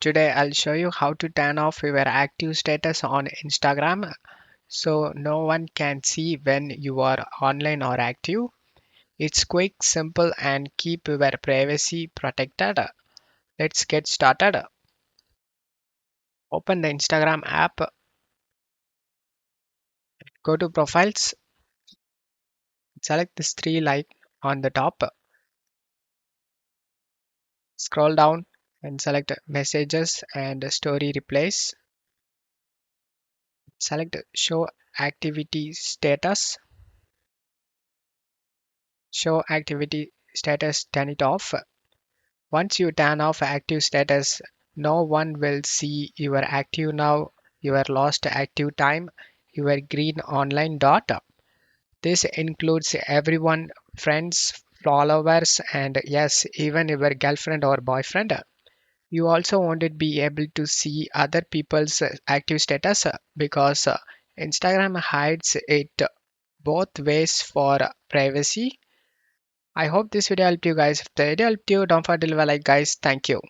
Today I'll show you how to turn off your active status on Instagram so no one can see when you are online or active. It's quick, simple, and keep your privacy protected. Let's get started. Open the Instagram app, go to profiles, select this three line on the top, scroll down and select messages and story replace. Select show activity status. Show activity status, turn it off. Once you turn off active status, no one will see your active now, your lost active time, your green online dot. This includes everyone, friends, followers, and yes, even your girlfriend or boyfriend. You also won't be able to see other people's active status because Instagram hides it both ways for privacy. I hope this video helped you guys. If the video helped you, don't forget to leave a like, guys. Thank you.